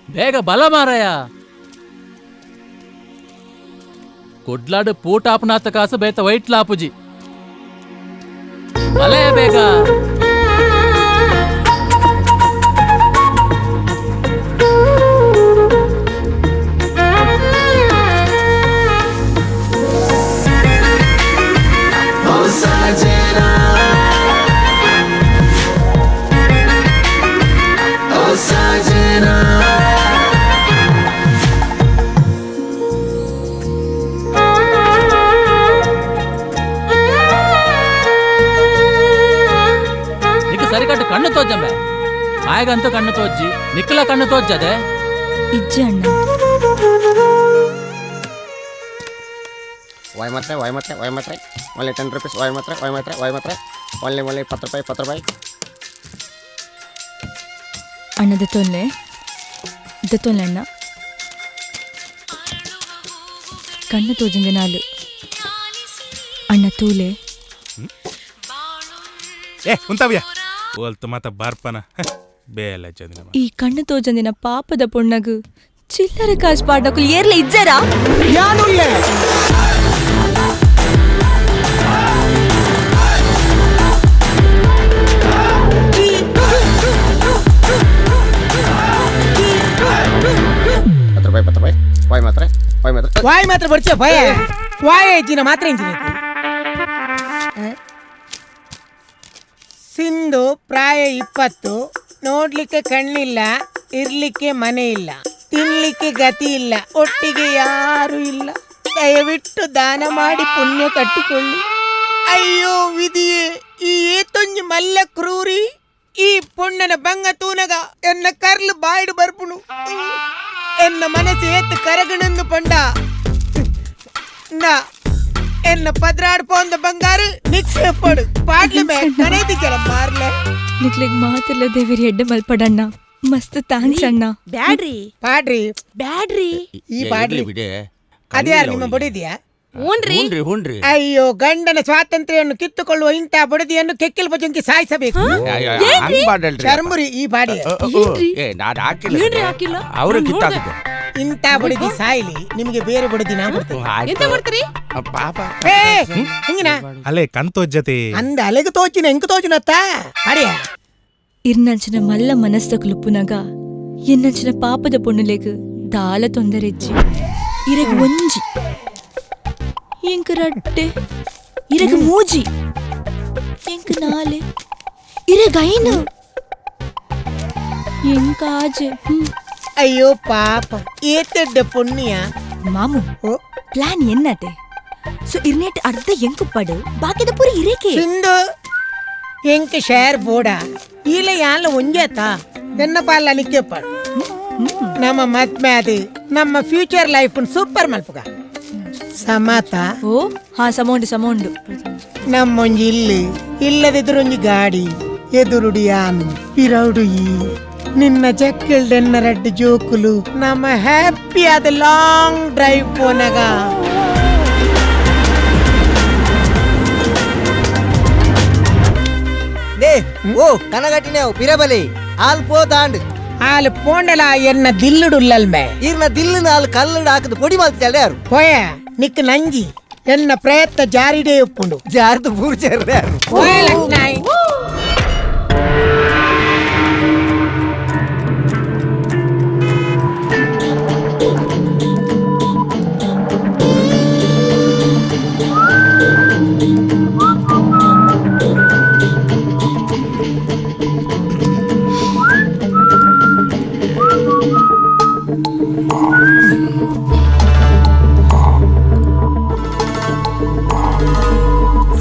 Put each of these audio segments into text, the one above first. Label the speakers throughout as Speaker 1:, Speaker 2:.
Speaker 1: ಬೇಗ ಬಲ ಮಾರಾಯ. ಕೊಡ್ಲಾಡು ಪೂಟಾಪನಾಥ ಕಾಸು ಬೇತ ವೈಟ್ ಲಾಪುಜಿ ಬಲೆ ಬೇಗ. సరికట్టు కన్ను తోజ్జంబే ఆయగంತೂ కన్ను తోజ్జి నిక్కుల కన్ను తోజ్జదే
Speaker 2: ಇಜ್ಜಿ ಅಣ್ಣ
Speaker 3: ವಾಯ್ ಒಳ್ಳೆ 10 ರೂಪೀಸ್ ವಾಯ್ ಮಾತ್ರ ಒಳ್ಳೆ 10 ರೂಪಾಯಿ
Speaker 2: ಅಣ್ಣ ದತ್ತೊಲ್ಲೆ ಅಣ್ಣ ಕಣ್ಣು ತೋಜಿಂದ ನಾಲು ಅಣ್ಣ ತೂಲೆ
Speaker 4: ಉಂತವ್ಯ ಓಲ್ತು ಮಾತ ಬಾರ್ಪನ ಬೇಲೆ ಚಂದಿನ
Speaker 2: ಈ ಕಣ್ಣು ತೋಜಂದಿನ ಪಾಪದ ಪೊಣ್ಣಗು ಚಿಲ್ಲರೆ ಕಾಸು ಪಾಡಕು ಏರ್ಲೆ ಇಜ್ಜರಾ
Speaker 5: ಯಾನುಲ್ಲೆ ವಾಯ್ ಮಾತ್ರ ಬರ್ಚೆ ಭಯ ವಾಯ ಹೆಚ್ಚಿನ ಮಾತ್ರ ಇಂಚಿನ ಸಿಂಧು ಪ್ರಾಯ 20, ನೋಡ್ಲಿಕ್ಕೆ ಕಣ್ಣಿಲ್ಲ, ಇರ್ಲಿಕ್ಕೆ ಮನೆ ಇಲ್ಲ, ತಿನ್ಲಿಕ್ಕೆ ಗತಿ ಇಲ್ಲ, ಒಟ್ಟಿಗೆ ಯಾರು ಇಲ್ಲ. ದಯವಿಟ್ಟು ದಾನ ಮಾಡಿ ಪುಣ್ಯ ಕಟ್ಟಿಕೊಳ್ಳಿ. ಅಯ್ಯೋ ವಿಧಿಯೇ, ಈ ಏತೊಂಜಿ ಮಲ್ಲ ಕ್ರೂರಿ ಈ ಪುಣ್ಣನ ಬಂಗ ತೂನಗ ಎನ್ನ ಕರ್ಲು ಬಾಯ್ಡು ಬರ್ಪುಣು. ಎನ್ನ ಮನಸ್ಸು ಏತ್ತು ಕರಗಣಂದು ಪಂಡ ನಾ ಎನ್ನ ಪದ್ರಾಡ್ ಪೋಂದ ಬಂಗಾರು ನಿಕ್ಷೇಪಡು ಪಾಡ್ಲೆ ಬೇ ಕನೇದಿ ಕೆಲ ಮಾರ್ಲೆ
Speaker 2: ನಿಕ್ಲಿಗ್ ಮಾತೆಲ್ಲ ದೇವಿರಿ ಎಡ್ಡೆ ಮಲ್ಪಡಣ್ಣ. ಮಸ್ತ್ ಥ್ಯಾಂಕ್ಸ್ ಅಣ್ಣ.
Speaker 5: ಪಾಡ್ರಿ ಈ ಪಾಡ್ರಿ ಅದೇ ಯಾರು ನಿಮ್ಮ ಬಡಿದ್ಯಾ?
Speaker 6: ಹೂನ್ರಿ.
Speaker 5: ಅಯ್ಯೋ, ಗಂಡನ ಸ್ವಾತಂತ್ರ್ಯವನ್ನು ಕಿತ್ತುಕೊಳ್ಳುವ ಇಂಥ ಬಡದಿಯನ್ನು ಕೆಕ್ಕಿಲ್ ಬಜಂಕಿ ಸಾಯಿಸಬೇಕು. ಚರ್ಮುರಿ ಈ ಬಾಡಿ ಇಂಥ ಬಡದಿ ಸಾಯ್ಲಿ, ನಿಮಗೆ ಬೇರೆ ಬಡದಿ ನಾ ಹಿಂಗಿನ
Speaker 4: ಅಲೆ ಕಂತೋಜ್ಜತೆ
Speaker 5: ಅಂದ ಅಲೆಗೆ ತೋಚಿನ ಎಂಕ ತೋಚಿನತ್ತ ಅಡಿಯ
Speaker 2: ಇರ್ನಂಚಿನ ಮಲ್ಲ ಮನಸ್ತಕುಲುಪ್ಪುನಗ ಎನ್ನಂಚಿನ ಪಾಪದ ಪೊಣ್ಣುಲೆಗ್ ದಾಲ ತೊಂದರೆಜ್ಜಿ ಇರೆಗ್ ಒಂಜಿ ಎಂಕ ರಡ್ಡೆ ಇರೆಗ್ ಮೂಜಿ ಎಂಕ ನಾಲೆ ಇರೆಗ್ ಐನು ಎಂಕ ಆಜೆ.
Speaker 5: ಅಯ್ಯೋ ಪಾಪ ಏತೆಡ್ಡ ಪುಣ್ಯ
Speaker 2: ಮಾಮು ಪ್ಲಾನ್ ಎನ್ನತೆ ಸೊ ಇರ್ನೇಟ್ ಅರ್ಧ ಎಂಕುಪ್ಪಡು ಬಾಕಿದ ಪೂರ ಇರೇಕೆ
Speaker 5: ಸಿಂಧು ಎಂಕ ಶೇರ್ ಬೋಡ ಈಲ ಯಾಲ ಒಂಜೇತ ಎನ್ನ ಪಾಲ ನಿಕ್ಕೆಪ್ಪಡು. ನಮ್ಮ ಮದ್ಮೆ ಅದು ನಮ್ಮ ಫ್ಯೂಚರ್ ಲೈಫ್ ಸೂಪರ್ ಮಲ್ಪುಗ ಸಮತ.
Speaker 2: ಓ ಹಾ ಸಮೌಂಡು
Speaker 5: ನಮ್ಮೊಂಜಿ ಇಲ್ಲದಿದ್ರೊಂಜಿ ಗಾಡಿ ಎದುರುಡಿ ಯಾನು ಪಿರೌಡು ಈ ನಿನ್ನ ಜಕ್ಕಿಲ್ಡೆನ್ನ ರಡ್ಡು ಜೋಕುಲು ನಮ್ಮ ಹ್ಯಾಪಿ ಆದ ಲಾಂಗ್ ಡ್ರೈವ್ ಪೋನಗ
Speaker 6: ಓ ಕನಗಟ್ಟಿನೇ ಪಿರಬಲಿ ಹಾಲ್ ಪೋತಾಂಡ್
Speaker 5: ಹಾಲು ಪೋಂಡಲ ಎನ್ನ ದಿಲ್ಲುಡುಲ್ಲಲ್ಮೆ
Speaker 6: ಇರ್ನ ದಿಲ್ಲಿನ ಹಾಲು ಕಲ್ಲುಡು ಹಾಕದು ಪೊಡಿ ಮಾಡ್ತಿದ್ದಾಳೆ ಯಾರು
Speaker 5: ಪೋಯ ನಿಕ್ ನಂಜಿ ಎನ್ನ ಪ್ರಯತ್ನ ಜಾರಿಡೇ ಉಪ್ಪುಂಡು
Speaker 6: ಜಾರ್ದು ಪೂರ್ಚಾರ ಯಾರು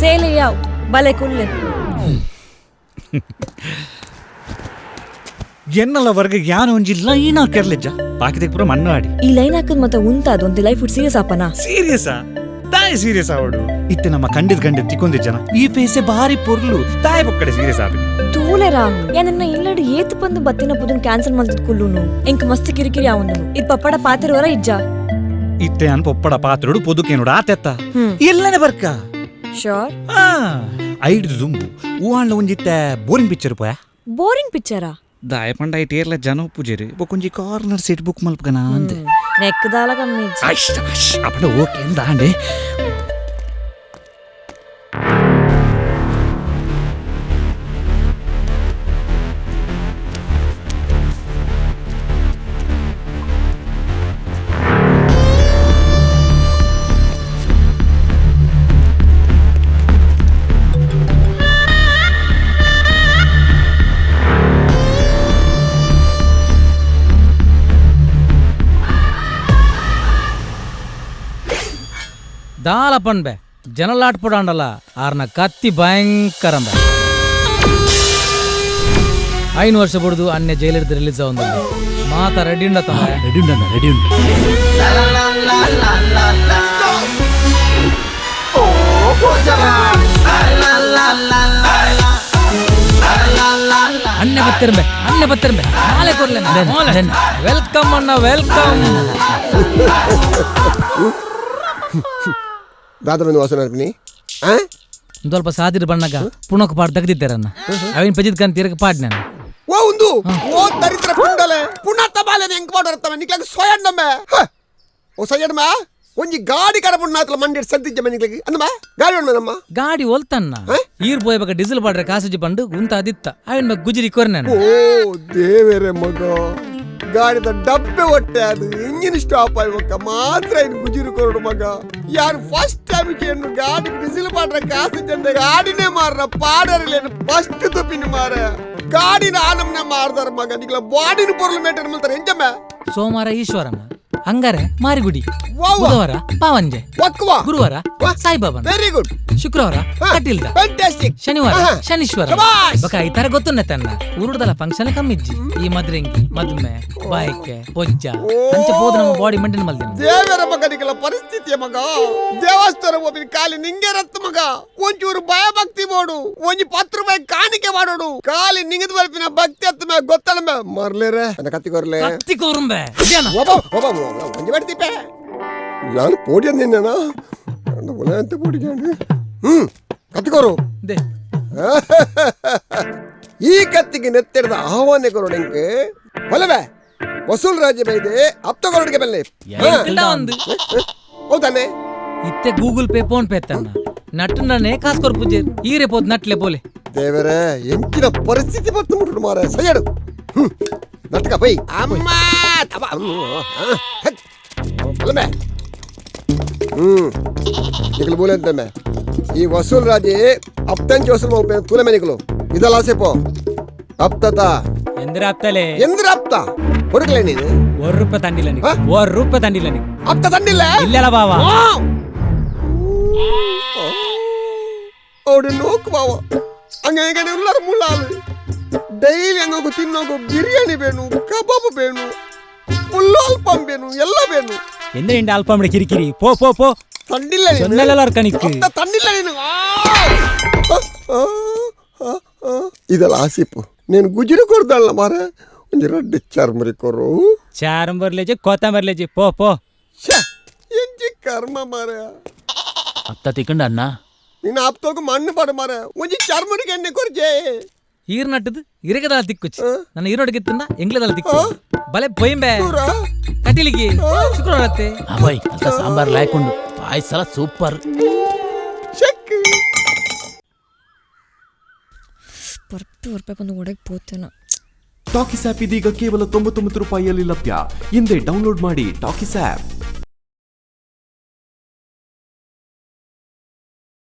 Speaker 2: ಸೇಲೆಯಾವ್ ಬಲೆ ಕುಲ್ಲೆ
Speaker 7: ಎನ್ನಲ ವರ್ಗ ಯಾನ ಒಂಜಿ ಲೈನ್ ಹಾಕಿರ್ಲಿಜ್ಜ ಪಾಕಿದಕ್ಕೆ ಪೂರ ಮಣ್ಣು ಆಡಿ
Speaker 2: ಈ ಲೈನ್ ಹಾಕದ್ ಮತ್ತೆ ಉಂತಾದ ಒಂದು ಲೈಫ್ ಸೀರಿಯಸ್ ಆಪನ
Speaker 7: ಸೀರಿಯಸ್ಸಾ ತಾಯಿ ಸೀರಿಯಸ್ ಆವಡು ಇತ್ತೆ ನಮ್ಮ ಕಂಡಿದ್ ತಿಕ್ಕೊಂದಿಜ್ಜನ ಈ ಫೇಸೆ ಬಾರಿ ಪೊರ್ಲು ತಾಯಿ ಪಕ್ಕಡೆ ಸೀರಿಯಸ್ ಆದ
Speaker 2: ತೂಲೆ ರಾಹು ಯಾನನ್ನ ಇಲ್ಲಡು ಏತು ಬಂದು ಬತ್ತಿನ ಪುದನ್ ಕ್ಯಾನ್ಸಲ್ ಮಾಡ್ತದ ಕುಲ್ಲುನು ಎಂಕ ಮಸ್ತ್ ಕಿರಿಕಿರಿ ಆವನು ಇದು ಪಪ್ಪಡ ಪಾತಿರುವರ ಇಜ್ಜ
Speaker 7: ಇತ್ತೆ ಅನ್ ಪೊಪ್ಪಡ ಪಾತ್ರೋಡು ಪೊದುಕೇನೋಡು ಆತೆತ್ತ ಎಲ್ಲನೆ ಬರ್ಕ
Speaker 2: ಶೋರ್
Speaker 7: ಐಡ್ದು ದುಂಬು ಹೂವಾಣ್ಲ ಒಂಜಿತ್ತೆ ಬೋರಿಂಗ್ ಪಿಕ್ಚರ್ ಪೋಯ
Speaker 2: ಬೋರಿಂಗ್ ಪಿಕ್ಚರಾ
Speaker 7: ದಾಯಪಂಡ ಐಟ್ ಏರ್ಲ ಜನ ಪೂಜೆರಿ ಬೊಕೊಂಜಿ ಕಾರ್ನರ್ ಸೀಟ್ ಬುಕ್ ಮಲ್ಪಗನ ಅಂದೆ
Speaker 2: నెక్కుదాల కమ్మించి
Speaker 7: అప్పుడు ఓకే ఎందా అండి
Speaker 1: ದಾಲಪನ್ ಬೆ ಜನಲಾಟ್ಪುಡಾಂಡಲ್ಲ ಆರ್ನ ಕತ್ತಿ ಭಯಂಕರಂಬ 5 ವರ್ಷ ಬಿಡುದು ಅನ್ಯ ಜೈಲಿರ್ದು ರಿಲೀಸ್ ಆವಂದ ಮಾತ ರೆಡಿ ಉಂಡ ತಮ್ಮ ರೆಡಿ ಉಂಡ ರೆಡಿ ಉಂಡ ಅನ್ಯ ಬತ್ತಿರ್ಬೆ ನಾಳೆ ಕೊರ್ಲೆ ವೆಲ್ಕಮ್ ಅಣ್ಣ ವೆಲ್ಕಮ್
Speaker 3: ದಾದಮಂದು ವಾಸನ ಅರ್ಪಿನಿ
Speaker 1: ಸ್ವಲ್ಪ ಸಾದಿರ ಬಣ್ಣಗ ಪುಣಕ ಪಾಡ್ ತೆಗ್ದಿದ್ದಾರನ್ನ ಅವಿನ ಪಜಿದ್ ಕಂತ ತಿರಗ ಪಾಡ್ ನಾನು
Speaker 3: ಓ ಒಂದು ಓ ದರಿದ್ರ ಪುಂಡಲೆ ಪುನಃ ತಬಾಲೆ ಎಂಕ್ ಮಾಡೋರ್ತವ ನಿಕ್ಲಾಗ ಸೋಯಣ್ಣಮ್ಮೆ ಓ ಸಯ್ಯಣ್ಣಮ್ಮ ಒಂಜಿ ಗಾಡಿ ಕರಪುಂಡು ನಾತ್ಲ ಮಂಡಿ ಸದ್ದಿಜ್ಜ ನಿಕ್ಲಾಗಿ ಅಂದಮ್ಮ ಗಾಡಿ ಉಂಡಮ್ಮ
Speaker 1: ಗಾಡಿ ಒಲ್ತನ್ನ ಈರ್ ಪೋಯ್ ಬಕ ಡೀಸೆಲ್ ಬಾಡ್ರೆ ಕಾಸಜಿ ಬಂಡು ಗುಂತ ಅದಿತ್ತ ಅವಿನ ಬಕ್ ಗುಜರಿ ಕೊರ್ ನಾನು
Speaker 3: ಓ ದೇವರೇ ಮಗ ಗಾಡಿದ ಡಬ್ಬೆ ಹೊಟ್ಟೆ ಅದು ಇಂಜಿನ್ ಸ್ಟಾಪ್ ಆಯ್ಬೇಕ ಮಾತ್ರ ಇನ್ನು ಗುಜಿರು ಕೊರಡು ಮಗ ಯಾರು ಫಸ್ಟ್ ಟೈಮ್ ಏನು ಗಾಡಿ ಡೀಸೆಲ್ ಮಾಡ್ರ ಕಾಸು ಜನ ಗಾಡಿನೇ ಮಾರ್ರ ಪಾಡರ್ಲೇನು ಫಸ್ಟ್ ತುಪ್ಪಿನ ಮಾರ ಗಾಡಿನ ಆನಮ್ನೆ ಮಾರ್ದಾರ ಮಗ ನಿಗ್ಲ ಬಾಡಿನ ಪೊರ್ಲು ಮೇಟರ್ ಮಾಡ್ತಾರೆ ಎಂಜಮ್ಮ
Speaker 1: ಸೋಮವಾರ ಈಶ್ವರನ ಹಂಗಾರೆ ಮಾರಿಗುಡಿ ಬುಧವಾರ ಪಾವಂಜೆ ಗುರುವಾರ ಸಾಯಿಬಾಬನ್
Speaker 3: ವೆರಿ ಗುಡ್
Speaker 1: ಶುಕ್ರವಾರ ಕಟೀಲ್ದ
Speaker 3: ಫ್ಯಾಂಟಾಸ್ಟಿಕ್
Speaker 1: ಶನಿವಾರ ಶನೀಶ್ವರ ಬಕ ಈ ತರ ಗೊತ್ತುನ್ನತ್ತನ್ನ ಉರುಡದಲ್ಲ ಫಂಕ್ಷನ್ ಕಮ್ಮಿಜ್ಜಿ ಈ ಮದ್ರೆಂಗಿ ಮದುಮೆ ಬಾಯಕ್ಕೆ ಪೊಜ್ಜ ಅಂಚ ಹೋದ ನಮ್ಮ ಬಾಡಿ ಮೇಂಟೈನ್ ಮಲ್ದಿನ
Speaker 3: ದೇವರ ಮಗನಿಗೆಲ್ಲ ಪರಿಸ್ಥಿತಿಯ ಮಗ ದೇವಸ್ಥಾನ ಒಬ್ಬಿನ ಕಾಲಿ ನಿಂಗೆ ರತ್ತ ಮಗ ಒಂಚೂರು ಭಯ ಭಕ್ತಿ ಮಾಡು ಒಂಜಿ 10 ರೂಪಾಯಿ ಕಾಣಿಕೆ ಮಾಡೋಡು ಕಾಲಿ ನಿಂಗದ ಬರ್ಪಿನ ಭಕ್ತಿ ಹತ್ತ ಮ್ಯಾಗ ಗೊತ್ತಲ್ಲ ಮರ್ಲೇರೆ ಕತ್ತಿಕೋರ್ಲೆ
Speaker 1: ಕತ್ತಿ ಕೋರುಂಬೆ
Speaker 3: ಒಂಜಿ ಬರ್ತೀಪೆ ನಾನು ಪೋಡಿ ಅಂದಿನ ಅಂತ ಪೋಡಿಗಾಂಡು ಕತ್ತಿಕೋರು
Speaker 1: ದೇ
Speaker 3: ಈ ಕತ್ತಿಗೆ ನೆತ್ತಿರದ ಆಹ್ವಾನ ಕೊರೋಡೆಂಗೆ ಹೊಲವೇ ವಸೂಲ್ ರಾಜ್ಯ ಬೈದೆ ಅಪ್ತಗೊರಡಿಗೆ ಬೆಲ್ಲೆ
Speaker 1: ಒಂದು
Speaker 3: ಹೌದಾನೆ
Speaker 1: ಇತ್ತೆ ಗೂಗಲ್ ಪೇ ಫೋನ್ ಪೇ ತನ್ನ ನಟ್ಟನೇ ಕಾಸ್ಕೊರ್ ಪೂಜೆ ಈರೆ ಪೋದ್ ನಟ್ಲೆ ಬೋಲೆ
Speaker 3: ದೇವರೇ ಎಂಚಿನ ಪರಿಸ್ಥಿತಿ ಬತ್ತು ಮುಟ್ಟು ಮಾರ ಸಯ್ಯಡು ನಟ್ಕ ಬೈ ಅಮ್ಮ ತಬ ಹೊಲಮೆ ನಿಕಲು ಬೋಲೆ ಅಂತಮ್ಮೆ ಈ ವಸೂಲ್ ರಾಜಿ ಅಪ್ತಂಚ್ ವಸೂಲ್ ಮಲ್ಪೆ ತುಲೆ ನಿಕಲು ಇದಲ್ಲ ಸೇಪೋ ಅಪ್ತತ
Speaker 1: ಎಂದ್ರ ಅಪ್ತಲೆ
Speaker 3: ಎಂದ್ರ ಅಪ್ತ ಹುಡುಕ್ಲೆ ನೀನು
Speaker 1: ₹1 ತಂಡಿಲ್ಲ ನೀ ₹1 ತಂಡಿಲ್ಲ ನೀ
Speaker 3: ಅಪ್ತ ತಂದಿಲ್ಲ
Speaker 1: ಇಲ್ಲಲ್ಲ ಬಾವ
Speaker 3: ಅವಡು ನೋಕು ಬಾವ ಹಂಗೆ ಉಳ್ಳಾರ ಮುಳ್ಳಾಲು ಡೈಲಿ ಹಂಗೋಗು ತಿನ್ನೋಗು ಬಿರಿಯಾನಿ ಬೇನು ಕಬಾಬ್ ಬೇನು ಉಳ್ಳಾಲ್ಪಂ ಬೇನು ಎಲ್ಲ ಬೇನು
Speaker 1: ಎಂದ್ರೆ ಇಂಡ ಅಲ್ಪ ಮಾಡಿ ಕಿರಿಕಿರಿ ಪೋ ಪೋ ಪೋ
Speaker 3: ತಂಡಿಲ್ಲ
Speaker 1: ಸೊನ್ನೆಲ್ಲ ಕಣಿಕ್
Speaker 3: ತಂದಿಲ್ಲ ನೀನು ಇದಲ್ಲ ಆಸಿಪು ನೀನು ಗುಜರಿ ಕೊಡ್ದಲ್ಲ ಮಾರ ಒಂದು ರಡ್ಡು ಚರ್ಮರಿ ಕೊರು
Speaker 1: ಚಾರಂಬರ್ಲೇಜಿ ಕೋತಂಬರ್ಲೇಜಿ ಪೋ ಪೋ
Speaker 3: ಎಂಜಿ ಕರ್ಮ ಮಾರ
Speaker 1: ಅತ್ತ ತಿಕ್ಕಂಡ ಅಣ್ಣ
Speaker 3: ನೀನು ಆಪ್ತೋಗ ಮಣ್ಣು ಪಡ ಮಾರ ಒಂಜಿ ಚರ್ಮರಿಗೆ ಎಣ್ಣೆ ಕೊರ್ಜೆ
Speaker 1: ಈರ್ ನಟ್ಟದು ಇರಗದಲ್ಲ ತಿಕ್ಕುಚ್ಚಿ ನನ್ನ ಈರೋಡಿಗೆ ತಿನ್ನ ಎಂಗ್ಲದಲ್ಲ ತಿಕ್ಕು ಬಲೆ ಪೊಯ್ಯಂಬೆ ಕಟೀಲಿಗೆ ಶುಕ್ರವಾರ ಅವಾಯ್ ಅಂತ ಸಾಂಬಾರ್ ಲಾಯ್ಕೊಂಡು ಪಾಯಸ ಸೂಪರ್
Speaker 2: ₹1 ಒಂದು ಒಡೆಗೆ ಪೋತೇನ
Speaker 8: ಟಾಕಿಸ್ ಆಪ್ ಇದೀಗ ಕೇವಲ ₹99 ಲಭ್ಯ. ಹಿಂದೆ ಡೌನ್ಲೋಡ್ ಮಾಡಿ ಟಾಕಿಸ್ ಆಪ್.